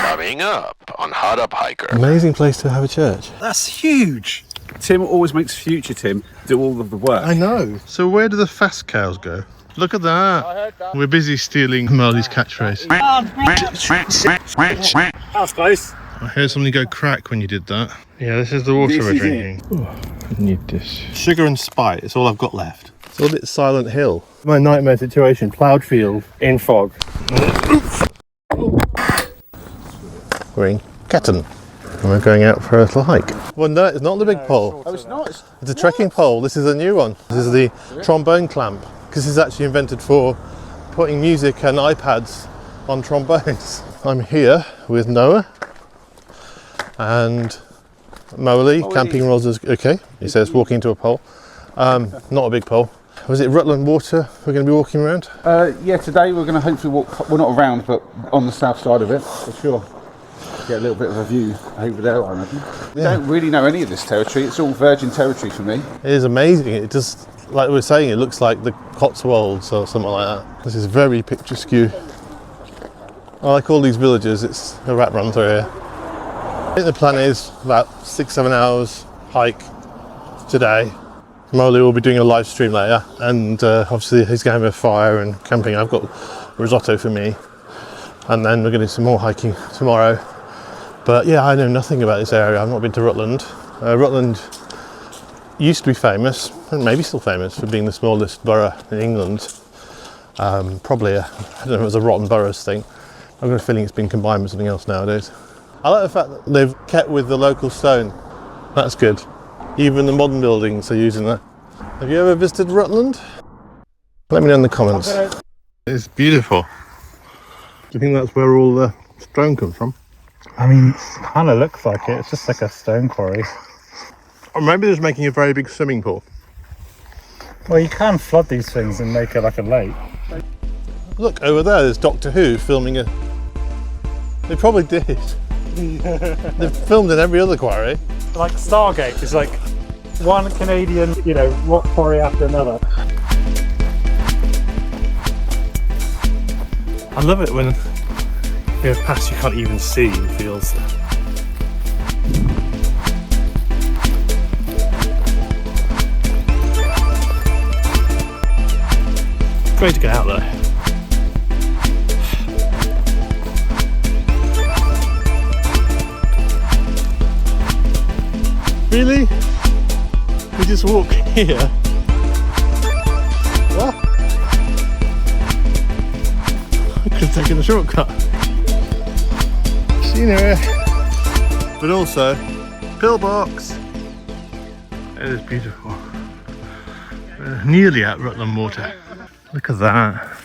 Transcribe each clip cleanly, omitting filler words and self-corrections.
Coming up on Hot Up Hiker. Amazing place to have a church. That's huge. Tim always makes future Tim do all of the work. I know. So where do the fast cows go? Look at that. We're busy stealing Moley's catchphrase. That was close. I heard something go crack when you did that. Yeah, this is the water we're drinking. I need this. Sugar and spite, it's all I've got left. It's all a bit Silent Hill. My nightmare situation, ploughed field in fog. We're in Ketton and we're going out for a little hike. Well, no, it's not the big pole. Oh, it's not. It's a trekking pole. This is a new one. This is the trombone clamp. Because this is actually invented for putting music and iPads on trombones. I'm here with Noah and Moley. Camping rods is okay. He says walking to a pole. Not a big pole. Was it Rutland Water we're going to be walking around? Yeah, today we're going to hopefully walk, well, not around, but on the south side of it, for sure. Get a little bit of a view over there, I reckon. Yeah. Don't really know any of this territory. It's all virgin territory for me. It is amazing. It just, like we were saying, it looks like the Cotswolds or something like that. This is very picturesque. I like all these villages. It's a rat run through here. I think the plan is about 6-7 hours hike today. Moley will be doing a live stream later, and obviously he's going to have a fire and camping. I've got risotto for me, and then we're going to do some more hiking tomorrow. But yeah, I know nothing about this area. I've not been to Rutland. Rutland used to be famous, and maybe still famous, for being the smallest borough in England. Probably I don't know if it was a rotten boroughs thing. I've got a feeling it's been combined with something else nowadays. I like the fact that they've kept with the local stone. That's good. Even the modern buildings are using that. Have you ever visited Rutland? Let me know in the comments. It's beautiful. Do you think that's where all the stone comes from? I mean, it kind of looks like it. It's just like a stone quarry. Or maybe they're making a very big swimming pool. Well, you can flood these things and make it like a lake. Look, over there, there's Doctor Who filming a... They probably did. They've filmed in every other quarry. Like Stargate is like one Canadian, rock quarry after another. I love it when you go past, you can't even see the fields. Great to get out there. Really? We just walk here? What? I could have taken a shortcut. Scenery. But also, pillbox. It is beautiful. We're nearly at Rutland Water. Look at that.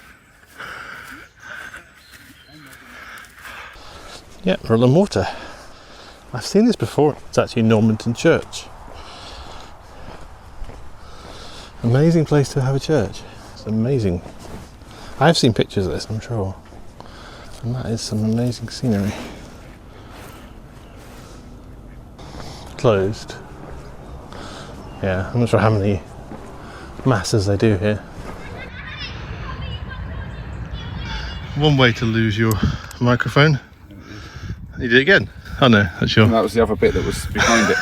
Yeah, Rutland Water. I've seen this before. It's actually Normanton Church. Amazing place to have a church. It's amazing. I've seen pictures of this, I'm sure. And that is some amazing scenery. Closed. Yeah, I'm not sure how many masses they do here. One way to lose your microphone. You did it again. Oh no, that's your... And that was the other bit that was behind it.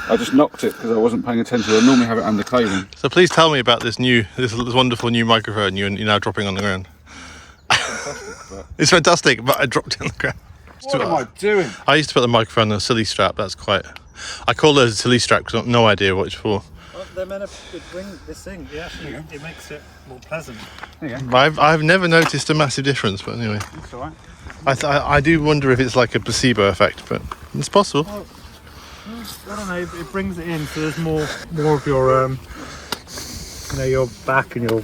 I just knocked it because I wasn't paying attention. I normally have it under clothing. So please tell me about this wonderful new microphone you're now dropping on the ground. It's fantastic, but I dropped it on the ground. What am I doing? I used to put the microphone on a silly strap. That's quite... I call those a silly strap because I've no idea what it's for. Well, they're meant to bring this thing. It makes it more pleasant. I've never noticed a massive difference, but anyway. That's all right. I do wonder if it's like a placebo effect, but it's possible. Well, I don't know. It brings it in, so there's more of your, your back and your,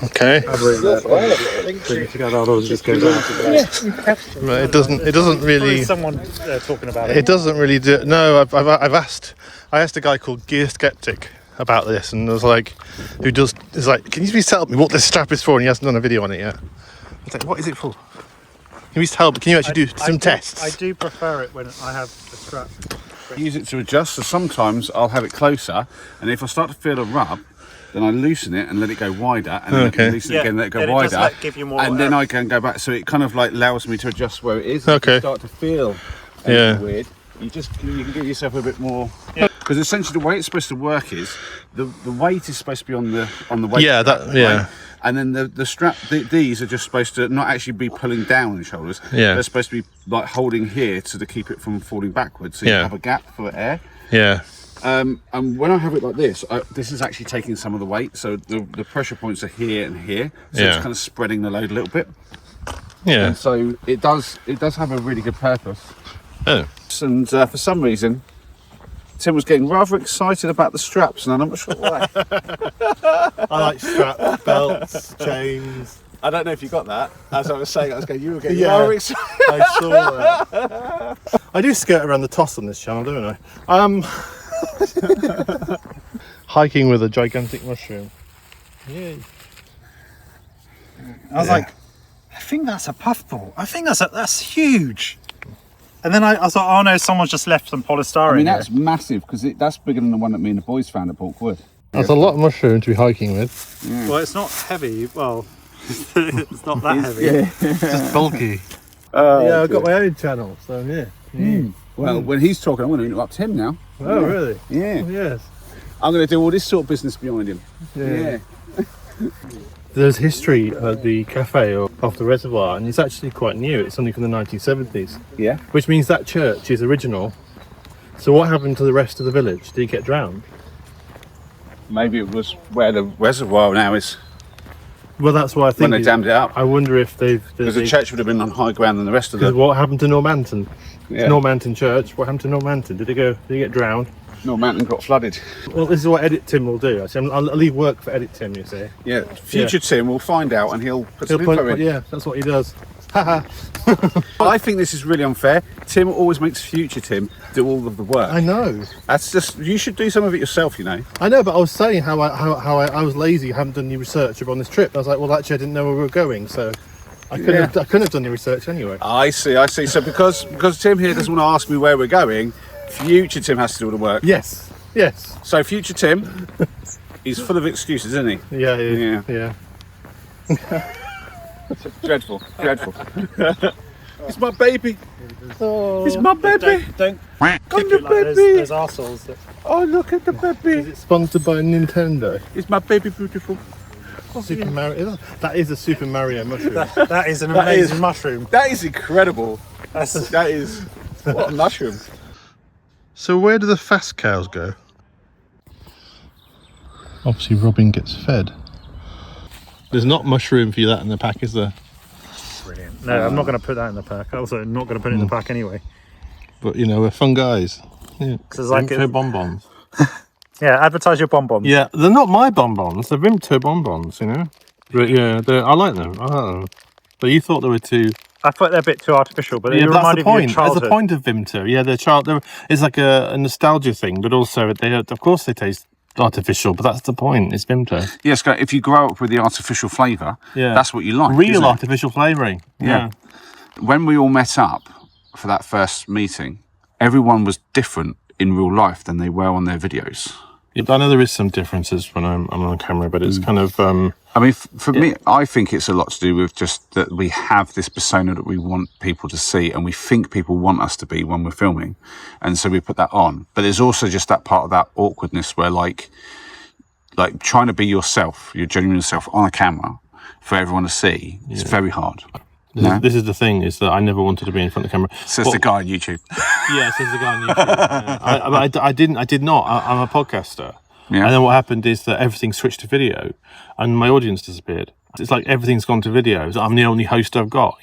Okay. It doesn't really. Someone talking about it. It doesn't really do. No, I've asked. I asked a guy called Gear Skeptic about this, and I was like, is like, can you please tell me what this strap is for? And he hasn't done a video on it yet. I was like, what is it for? Can you actually do some tests? I do prefer it when I have the strap. Use it to adjust, so sometimes I'll have it closer, and if I start to feel a rub, then I loosen it and let it go wider, and then I can loosen it again and let it go then wider, it does give you more and then I can go back. So it kind of like allows me to adjust where it is. Okay. If you start to feel weird, you can give yourself a bit more. Because essentially the way it's supposed to work is the weight is supposed to be on the weight. Yeah, strap, that yeah. right? And then the strap, these are just supposed to not actually be pulling down the shoulders. Yeah. They're supposed to be like holding here to keep it from falling backwards. So you have a gap for air. Yeah. And when I have it like this, this is actually taking some of the weight. So the pressure points are here and here. So it's kind of spreading the load a little bit. Yeah. And so it does have a really good purpose. Oh. And for some reason, Tim was getting rather excited about the straps, and I'm not sure why. I like straps, belts, chains. I don't know if you got that. As I was saying, I was going, you were getting Yeah. rather excited. I saw that. I do skirt around the toss on this channel, don't I? Hiking with a gigantic mushroom. Yay. I was like, I think that's a puffball. I think that's huge. And then I thought, oh no, someone's just left some polystyrene. I mean, here. that's massive, because that's bigger than the one that me and the boys found at Porkwood. That's a lot of mushroom to be hiking with. Well, it's not heavy. Well, it's not that heavy. Yeah. Just bulky. Yeah, I've got my own channel, so yeah. Well, when he's talking, I'm going to interrupt him now. Oh, really? Yeah. Yes. I'm going to do all this sort of business behind him. Yeah. There's history at the cafe off the reservoir, and it's actually quite new. It's only from the 1970s. Yeah. Which means that church is original. So what happened to the rest of the village? Did it get drowned? Maybe it was where the reservoir now is, Well, that's why I think when they dammed it up. I wonder if Because the church would have been on high ground than the rest of the... What happened to Normanton? Yeah. Normanton Church. What happened to Normanton? Did it get drowned? Normanton got flooded. Well, this is what Edit Tim will do. Actually, I'll leave work for Edit Tim, you see. Yeah. Future Tim will find out, and he'll put some info in. Yeah, that's what he does. Haha. I think this is really unfair. Tim always makes future Tim do all of the work. I know. That's just, you should do some of it yourself, you know. I know, but I was saying how I was lazy, haven't done any research on this trip. I was like, well, actually, I didn't know where we were going, so I couldn't have done the research anyway. I see. So because Tim here doesn't want to ask me where we're going, future Tim has to do all the work. Yes. So future Tim, he's full of excuses, isn't he? Yeah. Dreadful. It's my baby. It's my baby. Don't Oh, kick the it like those baby. arseholes that... Oh, look at the baby. Is it sponsored by Nintendo? It's my baby, beautiful. Super Mario. That is a Super Mario mushroom. That is an amazing mushroom. That is incredible. That's That is what a mushroom. So where do the fast cows go? Obviously Robin gets fed. There's not mushroom for you that in the pack, is there? brilliant. No, I'm not going to put that in the pack. Also, I'm not going to put it in the pack anyway. But you know, we're fun guys. Yeah. It's like Vimto bonbons. Yeah, advertise your bonbons. Yeah, they're not my bonbons. They're Vimto bonbons, you know. But yeah, I like them. But you thought they were too. I thought they're a bit too artificial, but Yeah, it but that's reminded the me of point. That's childhood. the point of Vimto. Yeah, it's like a nostalgia thing, but also of course they taste artificial, but that's the point. It's Vimto. Yes, if you grow up with the artificial flavour, Yeah, that's what you like. Real isn't it? artificial flavouring. Yeah. When we all met up for that first meeting, everyone was different in real life than they were on their videos. I know there is some differences when I'm on camera, but it's kind of. I mean, for me, I think it's a lot to do with just that we have this persona that we want people to see, and we think people want us to be when we're filming, and so we put that on. But there's also just that part of that awkwardness where, like trying to be yourself, your genuine self on a camera for everyone to see, is very hard. This is the thing, is that I never wanted to be in front of the camera. Says the guy on YouTube. Yeah, says the guy on YouTube. I did not. I'm a podcaster. Yeah. And then what happened is that everything switched to video, and my audience disappeared. It's like everything's gone to video. So I'm the only host I've got,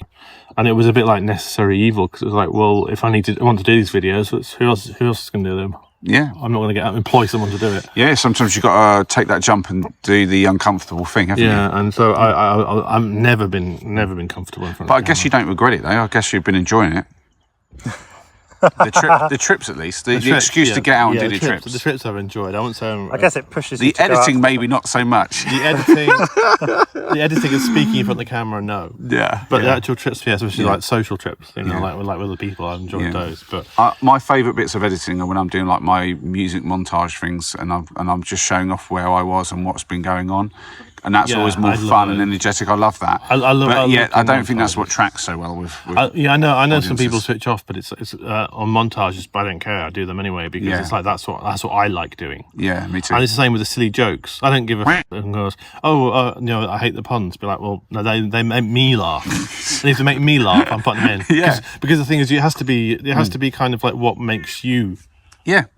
and it was a bit like necessary evil, because it was like, well, if I want to do these videos, who else is going to do them? Yeah. I'm not going to employ someone to do it. Yeah, sometimes you've got to take that jump and do the uncomfortable thing, haven't you? Yeah, and so I've never been comfortable in front But of I guess you don't regret it, though. I guess you've been enjoying it. The trips at least. The excuse to get out and do the trips. The trips I've enjoyed. I won't say. I guess it pushes you The to go editing out. maybe not so much. The editing, the editing and speaking in front of the camera, no. Yeah. But the actual trips, especially like social trips, like with other people, I've enjoyed those. But my favourite bits of editing are when I'm doing like my music montage things, and I'm just showing off where I was and what's been going on, and that's always more fun and energetic. I love that. I don't think that's what tracks so well with I know audiences. some people switch off, but it's on montages. But I don't care. I do them anyway because it's like that's what I like doing. Yeah, me too. And it's the same with the silly jokes. I don't give a and goes, I hate the puns. Be like, well, no, they make me laugh. And if they make me laugh, I'm putting them in. Because the thing is, it has to be kind of like what makes you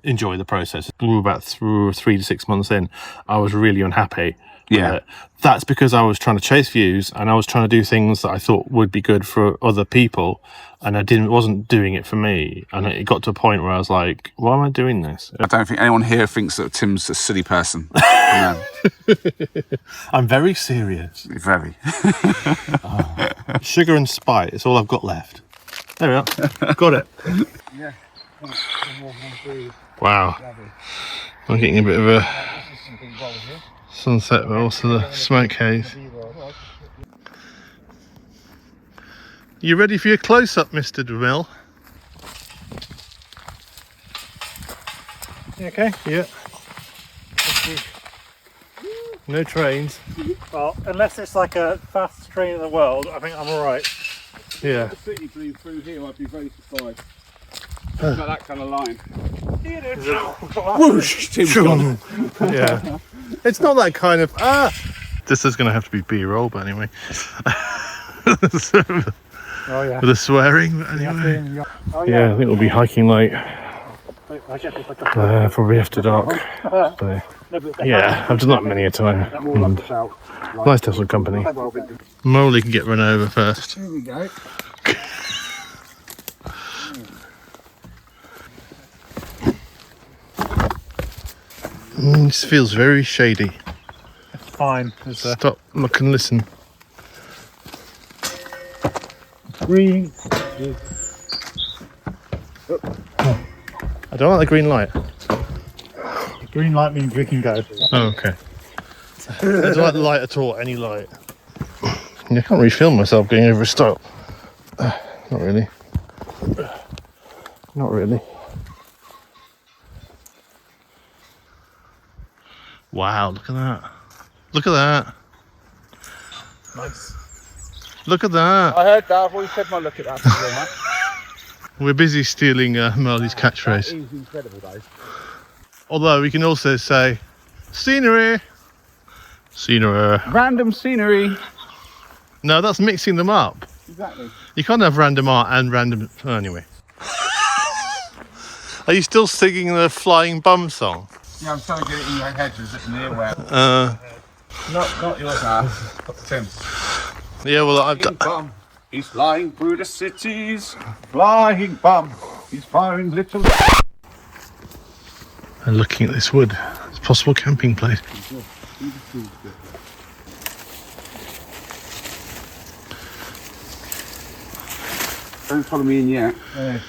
enjoy the process. About 3 to 6 months in, I was really unhappy. Yeah. That's because I was trying to chase views and I was trying to do things that I thought would be good for other people, and wasn't doing it for me. And it got to a point where I was like, why am I doing this? I don't think anyone here thinks that Tim's a silly person. No. I'm very serious. Very. Sugar and spite, it's all I've got left. There we are. Got it. Yeah. Wow. I'm getting a bit of a sunset, but also the smoke haze. You ready for your close-up, Mr. DeMille? You okay? Yeah. No trains. Well, unless it's like a fastest train in the world, I think I'm alright. Yeah. The city blew through here, I'd be very surprised. Not that kind of line. Whoosh! Tim's gone. Yeah. It's not that kind of This is going to have to be B-roll, but anyway. Oh yeah. With the swearing, but anyway. Yeah, I think we'll be hiking like probably after dark. So, yeah, I've done that many a time. And nice to have some company. Moley can get run over first. Here we go. This feels very shady. Fine. Stop, look and listen. Green. I don't like the green light. Green light means we can go. Oh, okay. I don't like the light at all, any light. I can't really film myself going over a stop. Not really. Not really. Wow, look at that. Look at that. Nice. Look at that. I heard that. I've always said my look at that. We're busy stealing Marley's catchphrase. That is incredible, though. Although we can also say, scenery. Scenery. Random scenery. No, that's mixing them up. Exactly. You can't have random art and random... Oh, anyway. Are you still singing the Flying Bum song? Yeah, I'm trying to get it in your head. Is it near where? Not yours now. Tim's. Yeah, well, I've done... Bum. He's flying through the cities. Flying bum. He's firing little... And looking at this wood. It's a possible camping place. Don't follow me in yet. Yeah,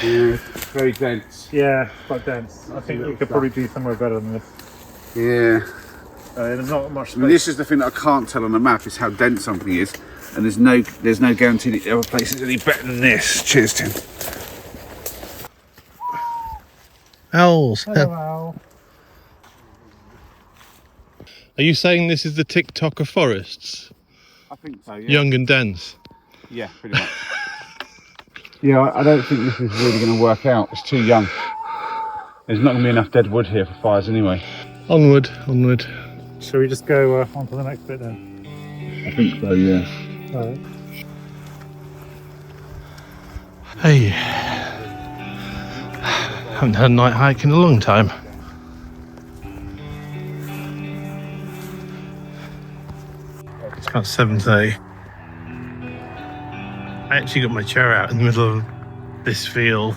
it's very dense. Yeah, quite dense. I think we could probably do somewhere better than this. Yeah. There's not much I space. mean, this is the thing that I can't tell on the map, is how dense something is, and there's no guarantee that the other place is any better than this. Cheers, Tim. Owls. Hello. Are you saying this is the TikTok of forests? I think so, yeah. Young and dense? Yeah, pretty much. Yeah, I don't think this is really going to work out. It's too young. There's not going to be enough dead wood here for fires anyway. Onward, onward. Shall we just go on to the next bit then? I think so, yeah. Alright. Hey. Haven't had a night hike in a long time. It's about 7:30. I actually got my chair out in the middle of this field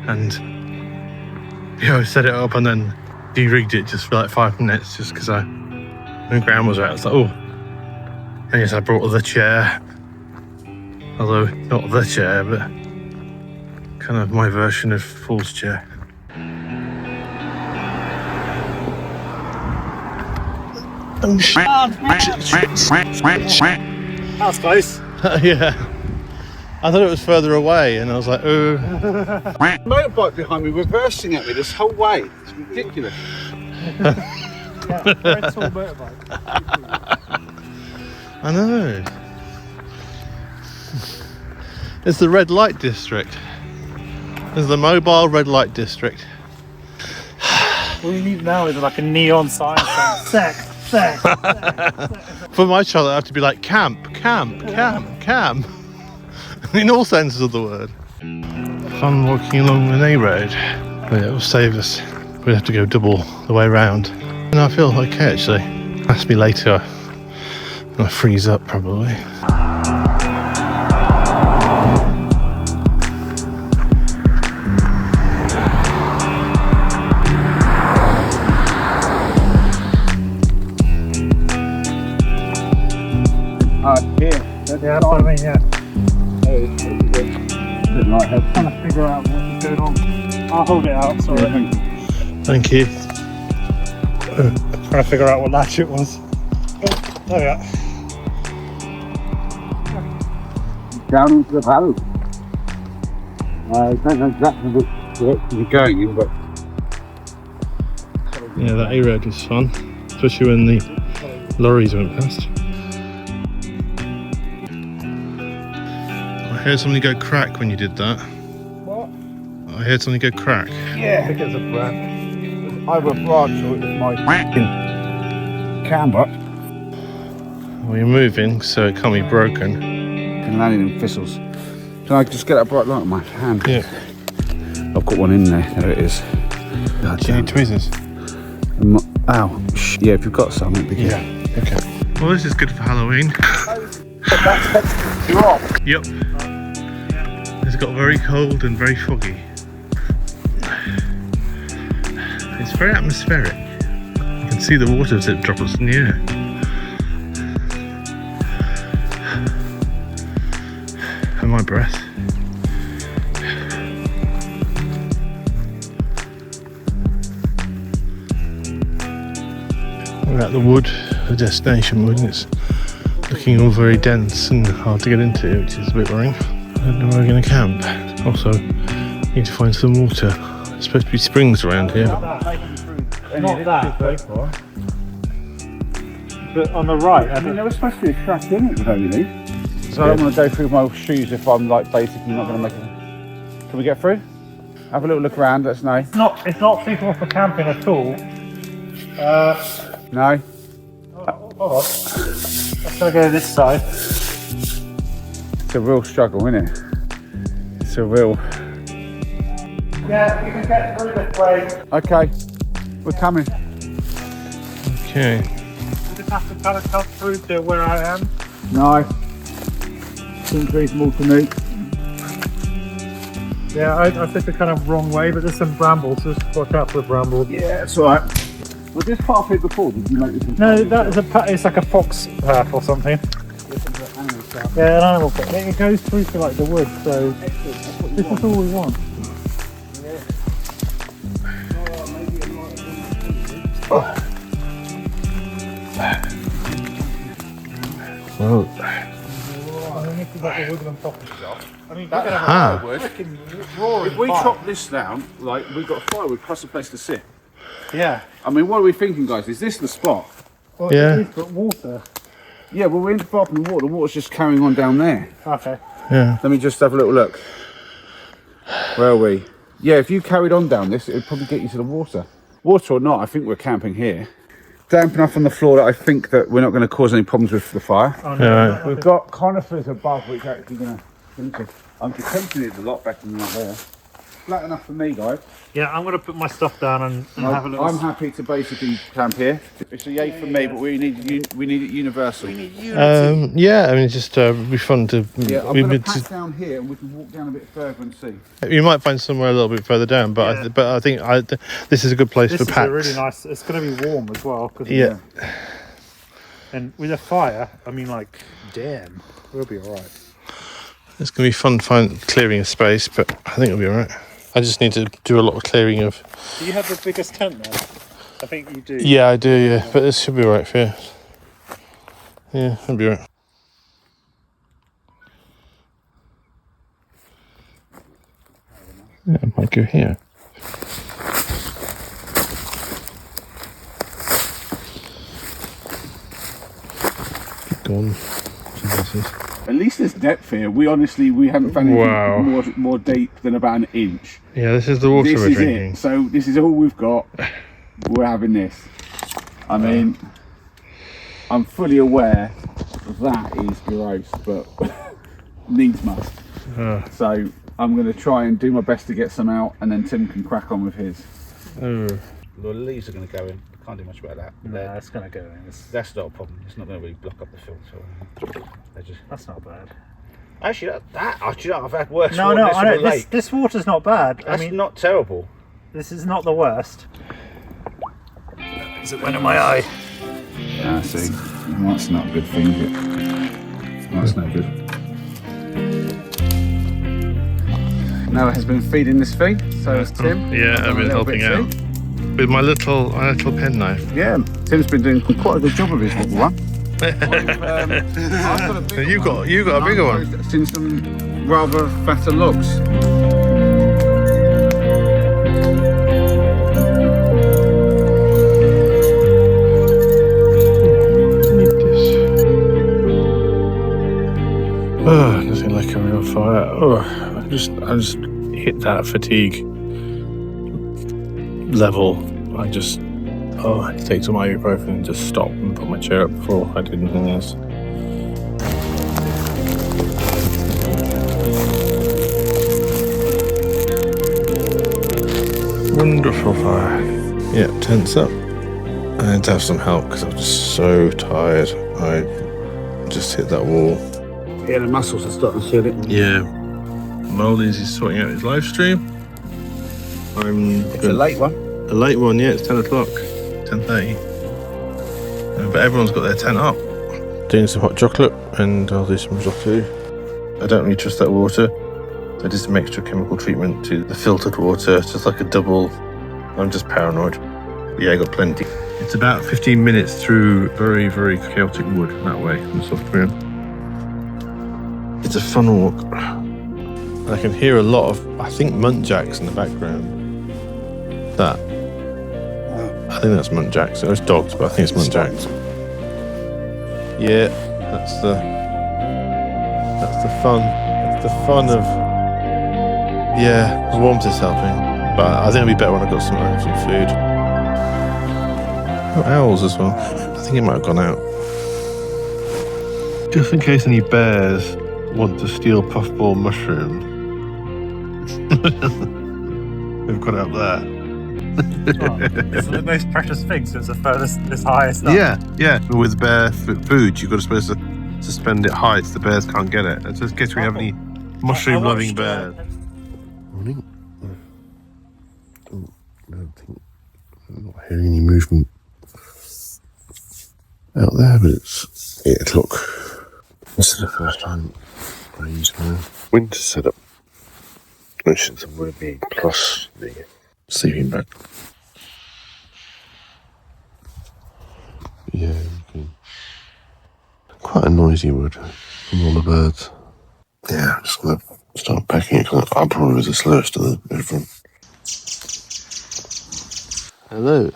and set it up and then de-rigged it just for like 5 minutes just because my ground was out. I was like, oh. And yes, I brought the chair. Although not the chair, but kind of my version of Fool's Chair. Oh shit! That was close. Yeah. I thought it was further away, and I was like, oh. Motorbike behind me reversing at me this whole way. It's ridiculous. Yeah, very tall motorbike. I know. It's the red light district. It's the mobile red light district. All you need now is like a neon sign saying sex. For my child, I have to be like camp. In all senses of the word. Fun walking along the A road, but it will save us. We'd have to go double the way round. And I feel okay actually. Ask me later. I'm gonna freeze up probably. Here. Yeah, that's what I mean, yeah. Bit light head. Trying to figure out what's going on. I'll hold it out, sorry. Thank you. Trying to figure out what latch it was. Oh, there we are. Down into the valley. I don't know exactly which direction you're going in, but Yeah, that A road was fun, especially when the lorries went past. I heard something go crack when you did that. What? I heard something go crack. yeah. I think it's a branch. Either a branch or it was my camber. Well, you're moving, so it can't be broken. And landing in thistles. Can I just get that bright light on my hand? Yeah. I've got one in there. There it is. God, Do you need tweezers? Ow. Yeah, if you've got some, it'd be good. Yeah. Okay. Well, this is good for Halloween. You're off. Yep. It's got very cold and very foggy. It's very atmospheric. You can see the water as it drops in the air. And my breath. We're at the wood, the destination wood, and it's looking all very dense and hard to get into, which is a bit worrying. I don't know where we're going to camp. Also, need to find some water. There's supposed to be springs around here. Not that, but on the right. I mean, there was supposed to be a crack in it, only. So I don't want to go through my shoes if I'm like basically not going to make it. Can we get through? Have a little look around, let us know. It's not suitable for camping at all. No? Hold on. Let's go this side. It's a real struggle, isn't it? It's a real... Yeah, you can get through this way. Okay, we're coming. Okay. You just have to kind of cut through to where I am. No. Seems reasonable to me. Yeah, I took the kind of wrong way, but there's some brambles, so just watch out for the brambles. Yeah, it's alright. Was this part of it before? Did you make this? No, that is it's like a fox path or something. Yeah, an animal path. It goes through to like the woods, so this is all we want. Whoa. This is like the woodland coffee shop. I mean, That's firewood. If we chop this down, like we've got firewood plus a place to sit. Yeah. I mean, what are we thinking, guys? Is this the spot? Well, Yeah. it is, but water. Yeah, well, we're in far from the water. The water's just carrying on down there. Okay. Yeah. Let me just have a little look. Where are we? Yeah, if you carried on down this, it'd probably get you to the water. Water or not, I think we're camping here. Damp enough on the floor that I think that we're not going to cause any problems with the fire. Oh, no, Yeah. We've got conifers above, which are actually going to... I'm tempting it a lot better than that there. Flat enough for me, guys. Yeah, I'm going to put my stuff down and have a little... I'm happy to basically camp here. It's a yay for me, but we need it universal. Yeah, I mean, it's just would be fun to. Yeah, I'm we going to would pack down here and we can walk down a bit further and see. You might find somewhere a little bit further down, but Yeah. I think this is a good place This for is packs. a really nice... It's going to be warm as well. Cause Yeah. And with a fire, I mean, like, damn, we'll be all right. It's going to be fun clearing a space, but I think it'll be alright. I just need to do a lot of clearing of... Do you have the biggest tent there? I think you do. Yeah, I do, yeah. But this should be alright for you. Yeah, it'll be alright. Yeah, I might go here. Gone. At least there's depth here. We haven't found anything Wow. more deep than about an inch. Yeah, this is the water This we're is drinking. it. So this is all we've got. We're having this. I mean, I'm fully aware that is gross, but needs must. So I'm going to try and do my best to get some out, and then Tim can crack on with his. Oh. The leaves are going to go in. Can't do much about that. No, it's going to go in. That's not a problem. It's not going to really block up the filter. That's not bad. Actually, I've had worse. No, I know. This water's not bad. That's not terrible. This is not the worst. Is it went in my eye? Yeah, see. That's not a good thing, is it? That's no good. Noah has been feeding this feed, so has Tim. Yeah, I've been helping out. With my little penknife. Yeah, Tim's been doing quite a good job of his little one. You got a bigger one. I've seen some rather fatter logs. Oh, nothing like a real fire. Oh, I just hit that fatigue level. I had to take some ibuprofen and just stop and put my chair up before I did anything else. Wonderful fire. Yeah, tense up. I had to have some help because I was just so tired. I just hit that wall. Yeah, the muscles are starting to feel it. Yeah. Moley's is sorting out his live stream. It's a late one. A late one, yeah, it's 10 o'clock, 10:30. But everyone's got their tent up. Doing some hot chocolate and I'll do some risotto. I don't really trust that water. I did some extra chemical treatment to the filtered water, just like a double. I'm just paranoid. Yeah, I got plenty. It's about 15 minutes through very, very chaotic wood that way from the soft ground. It's a fun walk. I can hear a lot of, I think, muntjacs in the background. I think that's muntjacs. It's dogs, but I think it's muntjacs. Yeah, that's the fun. That's the fun of, yeah, the warmth is helping. But I think it'll be better when I've got some food. Oh, owls as well. I think it might have gone out. Just in case any bears want to steal puffball mushrooms. They've got it up there. It's the most precious thing, so it's the furthest, it's highest up. Yeah. But with bear food, you've got to supposed to suspend it high so the bears can't get it. It's just in case we have any mushroom-loving bears. Morning. I'm not hearing any movement out there, but it's 8 o'clock. This is the first time I use my winter setup, which is the wood being plus the sleeping bag. Yeah, quite a noisy wood from all the birds. Yeah, I'm just going to start packing it because I probably was the slowest of everyone. Hello.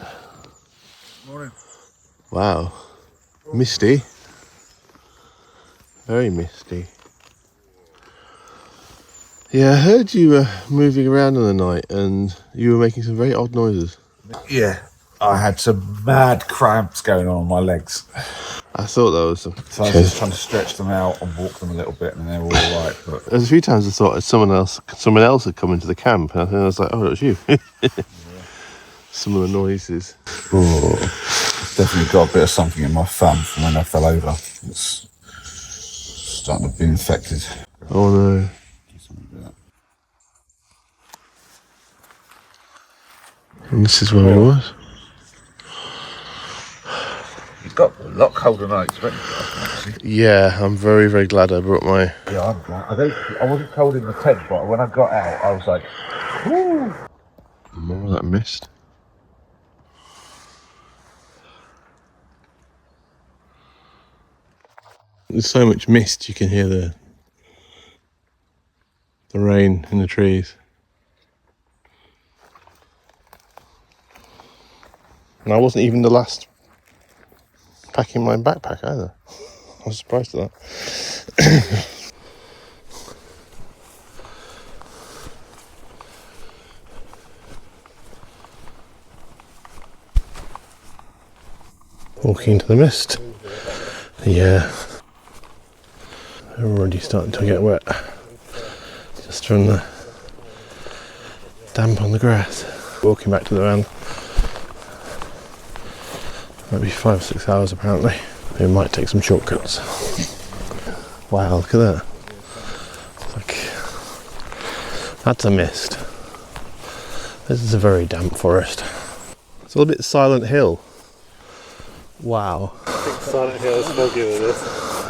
Morning. Wow. Misty. Very misty. Yeah, I heard you were moving around in the night and you were making some very odd noises. Yeah, I had some mad cramps going on my legs. I thought that was some... So I was just trying to stretch them out and walk them a little bit, and they were all right. But There's a few times I thought someone else had come into the camp, and I was like, oh, it was you. Some of the noises. oh, it's definitely got a bit of something in my thumb from when I fell over. It's starting to be infected. Oh no. And this is where it was. got a lot colder than I expected last night, actually. Yeah, I'm very, very glad I brought my... Yeah, I wasn't cold in the tent, but when I got out, I was like, whoo! More of that mist. There's so much mist you can hear the rain in the trees. And I wasn't even the last packing my backpack either. I was surprised at that. Walking into the mist. Yeah. They're already starting to get wet. Just from the damp on the grass. Walking back to the van. Might be 5 or 6 hours apparently. We might take some shortcuts. Wow, look at that. It's like, that's a mist. This is a very damp forest. It's a little bit Silent Hill. Wow. I think Silent Hill is foggy with this.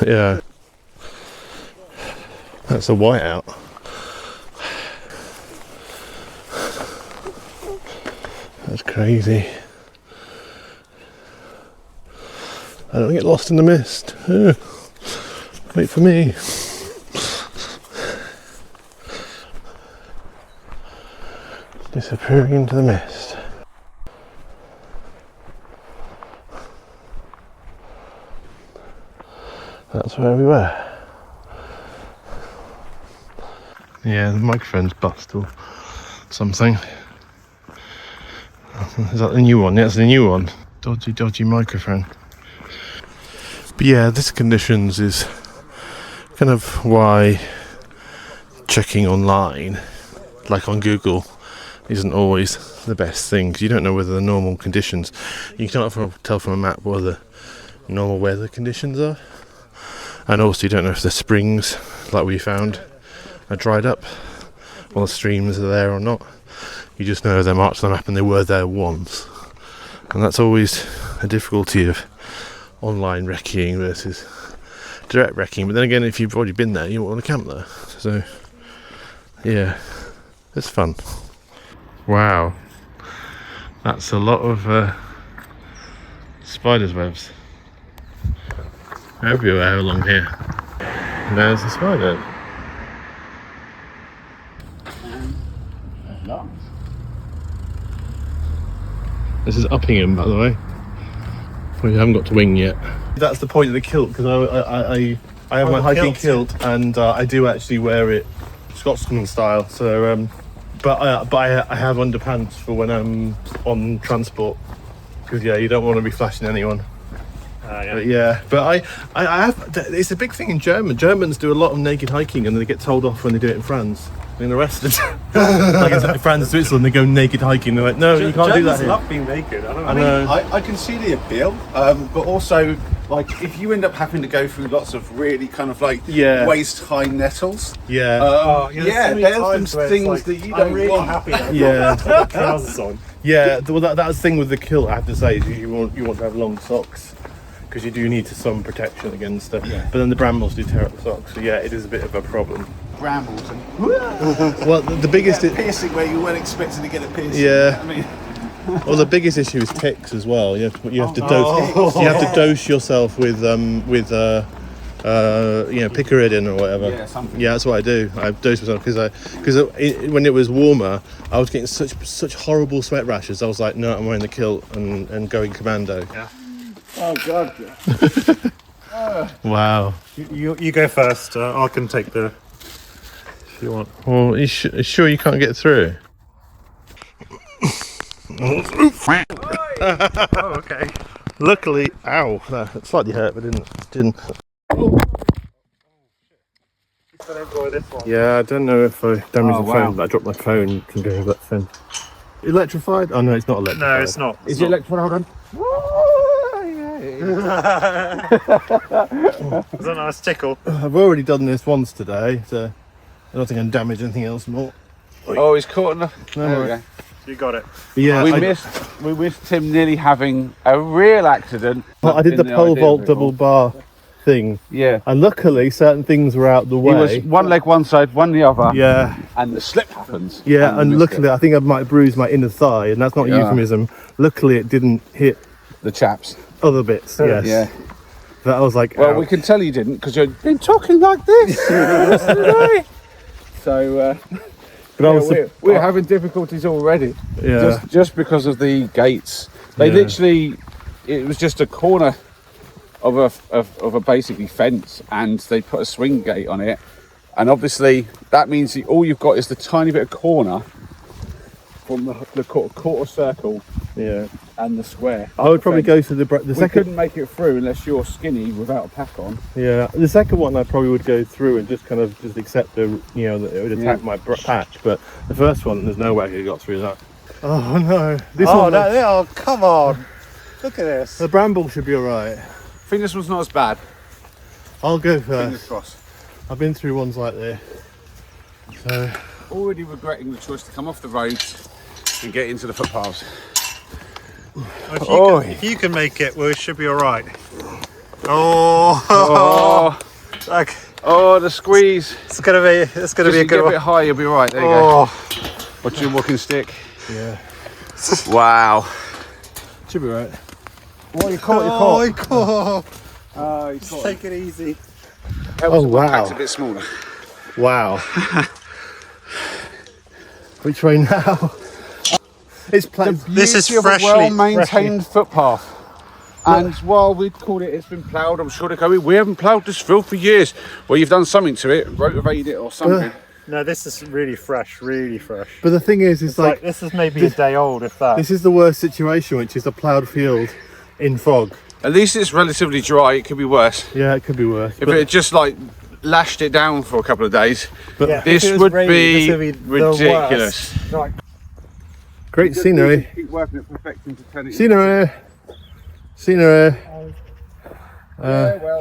Yeah. That's a whiteout. That's crazy. I don't get lost in the mist. Oh, wait for me. Disappearing into the mist. That's where we were. Yeah, the microphone's bust or something. Is that the new one? Yeah, it's the new one. Dodgy microphone. But yeah, this conditions is kind of why checking online, like on Google, isn't always the best thing, because you don't know whether the normal conditions, you can't tell from a map what the normal weather conditions are, and also you don't know if the springs, like we found, are dried up, or the streams are there or not. You just know they're marked on the map and they were there once, and that's always a difficulty of online recceing versus direct recceing. But then again, if you've already been there, you won't want to camp there. So yeah, it's fun. Wow, that's a lot of spiders' webs everywhere along here. And there's the spider. This is Uppingham, by the way. We haven't got to Wing yet. That's the point of the kilt, because I have my hiking kilt, and I do actually wear it Scotsman style. So, but I have underpants for when I'm on transport, because yeah, you don't want to be flashing anyone. But I have. It's a big thing in Germans do a lot of naked hiking, and they get told off when they do it in France. In the rest of like in France and Switzerland, they go naked hiking. They're like, no, you can't do that here. Love being naked. I mean, I can see the appeal, but also, like, if you end up having to go through lots of really kind of like waist-high nettles, Yeah. there's some things that you don't really want. happy. Yeah. Got trousers on. Yeah. Well, that's the thing with the kilt. I have to say, is you want to have long socks, because you do need some protection against it. Yeah. But then the brambles do tear up the socks, so yeah, it is a bit of a problem. Brambles and Well, the biggest piercing where you weren't expecting to get a piercing. Yeah. I mean, well, the biggest issue is ticks as well. You have to dose yourself with picaridin or whatever. Yeah, something. Yeah, that's what I do. I dose myself because when it was warmer, I was getting such horrible sweat rashes. I was like, no, I'm wearing the kilt and going commando. Yeah. Oh God. Wow. You go first. I can take the. If you want. Well, you sure you can't get through? Oh, okay. Luckily, ow, that slightly hurt, but didn't. Enjoy this one. Yeah, I don't know if I damaged the wow. phone, but I dropped my phone from going over that phone. Electrified? Oh no, it's not electrified. No, it's not. Is it electrified? Hold on. It's a nice tickle. I've already done this once today, so I don't think I can damage anything else more. Oh, he's caught enough. No, There we right. go. You got it. Yeah, we missed Tim nearly having a real accident. I did the pole vault double bar thing. Yeah. And luckily, certain things were out the He way. was one leg one side, one the other. Yeah. And the slip happens. Yeah, and we missed luckily, I think I might have bruised my inner thigh, and that's not a euphemism. Luckily, it didn't hit the chaps. other bits. Yes. Yeah. But I was like, Well, ouch. we can tell you didn't because you've been talking like this today. So But I was we're having difficulties already. Yeah. Just because of the gates. They literally, it was just a corner of a basically fence, and they put a swing gate on it. And obviously, that means that all you've got is the tiny bit of corner from the quarter circle. Yeah. And the square. I would probably go to the We second. couldn't make it through unless you're skinny without a pack on. Yeah, the second one I probably would go through and just kind of just accept that it would attack my patch. But the first one, there's no way I could have got through that. Oh no! This one. Oh, come on! Look at this. The bramble should be all right. I think this one's not as bad. I'll go Fingers first. crossed. I've been through ones like this. So Already regretting the choice to come off the roads and get into the footpaths. If you can make it, well, it should be all right. Oh, like The squeeze. it's gonna be a Just good get a one. bit high, you'll be all right. There you Oh, go. Watch your walking stick. yeah, Wow. should be right. Well, you caught. you caught. Oh, you Just caught. take it easy. Oh wow! It's a bit smaller. Wow. Which way now? It's This is Beauty of a freshly well-maintained footpath. And while we'd called it, it's been ploughed, I'm sure they're going, we haven't ploughed this field for years. Well, you've done something to it, rotivated it or something. No, this is really fresh, really fresh. But the thing is, it's like this is maybe a day old, if that. this is the worst situation, which is a ploughed field in fog. At least it's relatively dry, it could be worse. Yeah, it could be worse. If it had just like lashed it down for a couple of days, But Yeah. this If it was would raining, be this would be the ridiculous. great scenery. Keep working at perfecting to turn it Scenery. Scenery.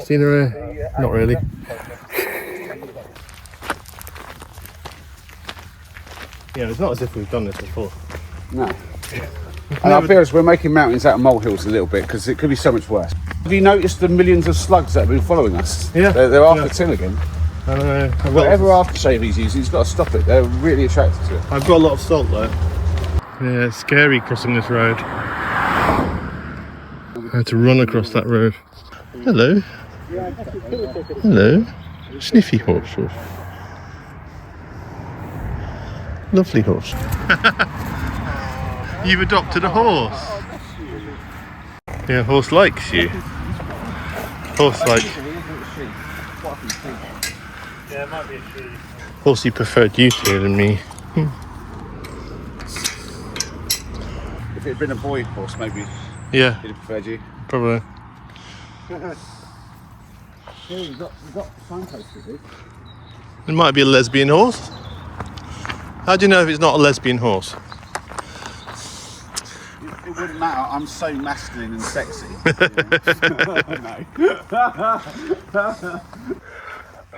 Scenery. Not really. Yeah, it's not as if we've done this before. No. And I'll be honest, we're making mountains out of molehills a little bit because it could be so much worse. Have you noticed the millions of slugs that have been following us? Yeah. They're after Tim again. I don't know. Whatever aftershave he's using, he's got to stop it. They're really attracted to it. I've got a lot of salt though. Yeah, it's scary crossing this road. I had to run across that road. Hello. Hello. Sniffy horse. Lovely horse. You've adopted a horse. Yeah, horse likes you. Horse like. Yeah, it might be a sheep. Horsey preferred you two than me. If it had been a boy horse, maybe Yeah, he'd have preferred you. probably. You've got signposts with it. It might be a lesbian horse. How do you know if it's not a lesbian horse? It wouldn't matter. I'm so masculine and sexy.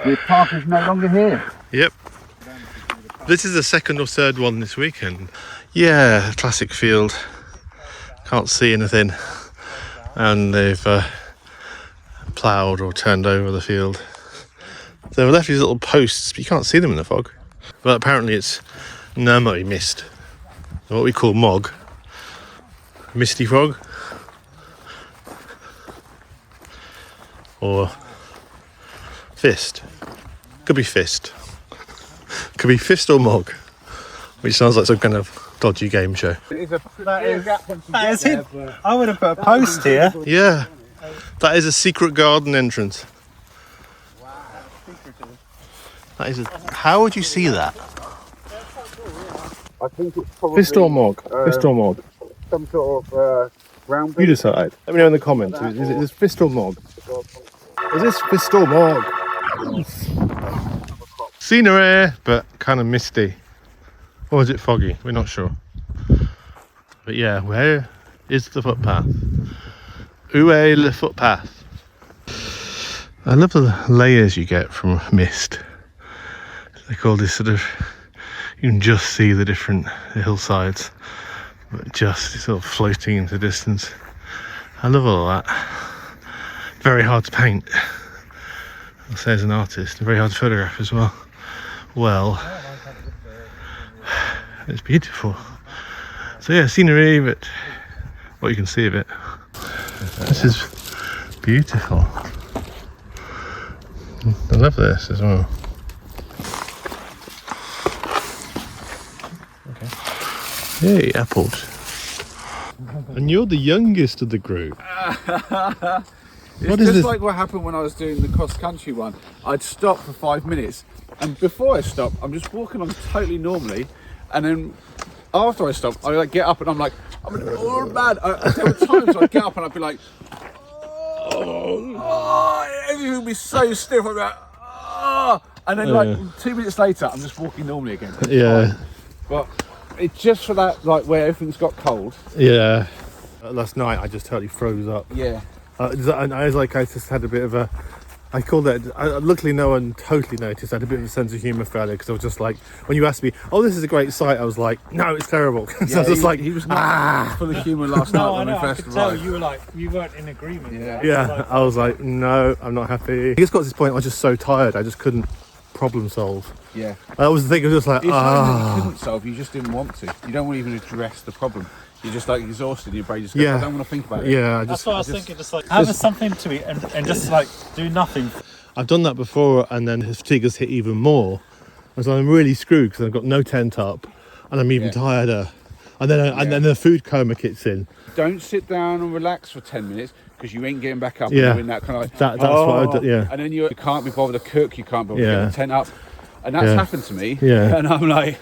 The park is no longer here. Yep. This is the second or third one this weekend. Yeah, classic field. Can't see anything. And they've ploughed or turned over the field. They've left these little posts, but you can't see them in the fog. But apparently it's Nermoy mist. What we call mog. Misty fog. Or fist. Could be fist. Could be fist or mog. Which sounds like some kind of dodgy game show. That is it. I would have put a post here. Yeah. That is a secret garden entrance. That is how would you see that? I think it's probably Fist or mog? Fist or mog? some sort of ground You decide. Let me know in the comments. Is it fist or mog? Is this fist or mog? Scenery, but kind of misty. Or is it foggy? We're not sure. But yeah, where is the footpath? Où est le footpath? I love the layers you get from mist. They call this sort of, you can just see the different hillsides. but just sort of floating into the distance. I love all of that. Very hard to paint. I'll say as an artist, very hard to photograph as well. Well, it's beautiful. So yeah, scenery, but what you can see of it. This is beautiful. I love this as well. Hey, apples. And you're the youngest of the group. It's just like what happened when I was doing the cross-country one. I'd stop for 5 minutes, and before I stop, I'm just walking on totally normally, and then after I stop, I like get up and I'm like, I'm an old man. There were times I'd get up and I'd be like, oh, everything would be so stiff. I'd be like, oh, and then like 2 minutes later, I'm just walking normally again. Yeah. But it's just for that, like where everything's got cold. Yeah. Last night I just totally froze up. Yeah. And I was like, I just had a bit of a, I called it, luckily no one totally noticed. I had a bit of a sense of humour failure because I was just like, when you asked me, oh, this is a great site, I was like, no, it's terrible. So Yeah, I was just like, he was not full of humour last night No, I when know. we I first could tell arrived. you were like, you weren't in agreement. Yeah. yeah, I was like, no, I'm not happy. I just got to this point, I was just so tired, I just couldn't problem solve. Yeah. That was the thing, I was just like, It's not even that you couldn't solve, you just didn't want to. You don't want to even address the problem. You're just like exhausted, your brain just goes, Yeah. I don't want to think about it. yeah, That's what I was thinking, just like have something to eat and just like do nothing. I've done that before, and then his fatigue has hit even more. And so I'm really screwed because I've got no tent up, and I'm even Yeah. tireder. And then the food coma kicks in. Don't sit down and relax for 10 minutes because you ain't getting back up Yeah. and doing that kind of like, That's what I do, yeah. And then you can't be bothered to cook, you can't be bothered to Yeah. get the tent up. And that's Yeah. happened to me. Yeah. And I'm like,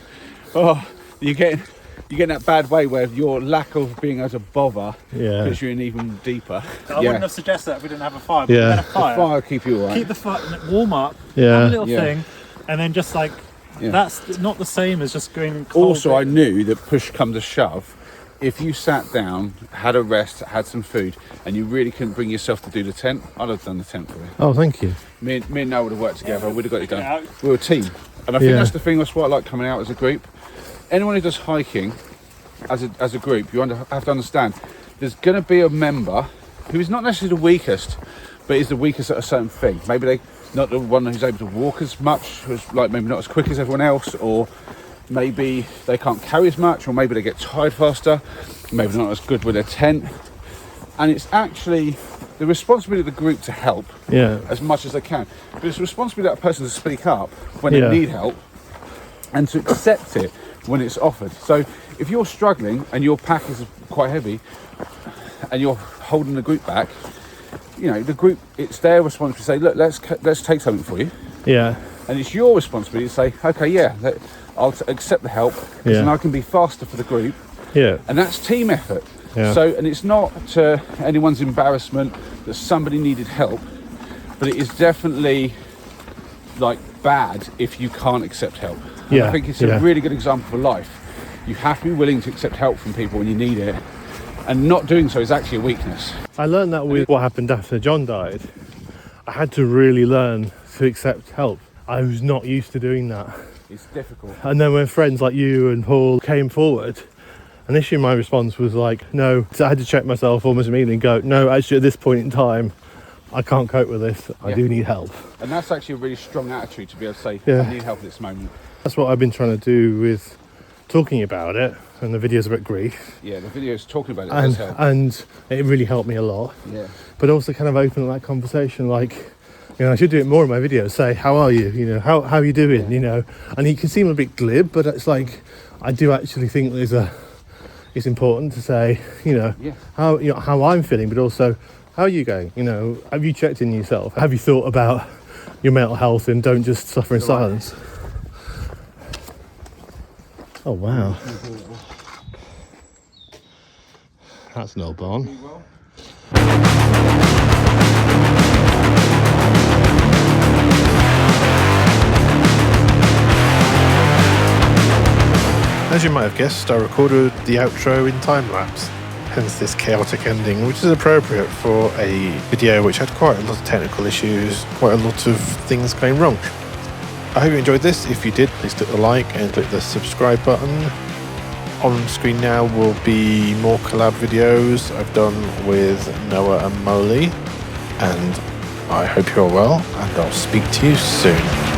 oh, you're getting that bad way where your lack of being able to bother Yeah. puts you in even deeper. I wouldn't have suggested that if we didn't have a fire. But Yeah. we had a fire. Fire will keep you alright. Keep the fire, warm up, Yeah. have a little Yeah. thing, and then just like Yeah. that's not the same as just going cold. Also, I knew that push come to shove, if you sat down, had a rest, had some food, and you really couldn't bring yourself to do the tent, I'd have done the tent for you. Oh, thank you. Me and Noah would have worked together, we'd have got it done. Yeah. We were a team. And I think Yeah. that's the thing that's what I like coming out as a group. Anyone who does hiking as a group, you have to understand, there's going to be a member who is not necessarily the weakest, but is the weakest at a certain thing. Maybe they not the one who's able to walk as much, who's like maybe not as quick as everyone else, or maybe they can't carry as much, or maybe they get tired faster, maybe they're not as good with their tent. And it's actually the responsibility of the group to help Yeah. as much as they can. But it's the responsibility of that person to speak up when Yeah. they need help and to accept it when it's offered. So if you're struggling and your pack is quite heavy and you're holding the group back, you know, the group, it's their responsibility to say, look, let's take something for you. Yeah. And it's your responsibility to say, okay, yeah, I'll accept the help, because Yeah. then I can be faster for the group. Yeah. And that's team effort. Yeah. So, and it's not to anyone's embarrassment that somebody needed help, but it is definitely like bad if you can't accept help. And Yeah, I think it's yeah. a really good example for life. You have to be willing to accept help from people when you need it, and not doing so is actually a weakness. I learned that with what happened after John died. I had to really learn to accept help. I was not used to doing that. It's difficult. And then when friends like you and Paul came forward, initially my response was like, no. So I had to check myself almost immediately and go, no, actually at this point in time, I can't cope with this. I Yeah. do need help. And that's actually a really strong attitude to be able to say, Yeah. I need help at this moment. That's what I've been trying to do with talking about it and the videos about grief. Yeah, the videos talking about it does help. And it really helped me a lot. Yeah. But also kind of open that conversation, like, you know, I should do it more in my videos, say, how are you, you know, how are you doing, you know, and it can seem a bit glib, but it's like, I do actually think it's important to say, you know, Yeah. how I'm feeling, but also, how are you going, you know, have you checked in yourself, have you thought about your mental health, and don't just suffer in silence. Oh wow, that's an old barn. As you might have guessed, I recorded the outro in time-lapse, hence this chaotic ending, which is appropriate for a video which had quite a lot of technical issues, quite a lot of things going wrong. I hope you enjoyed this. If you did, please click the like and click the subscribe button. on screen now will be more collab videos I've done with Noah and Moley, and I hope you're well, and I'll speak to you soon.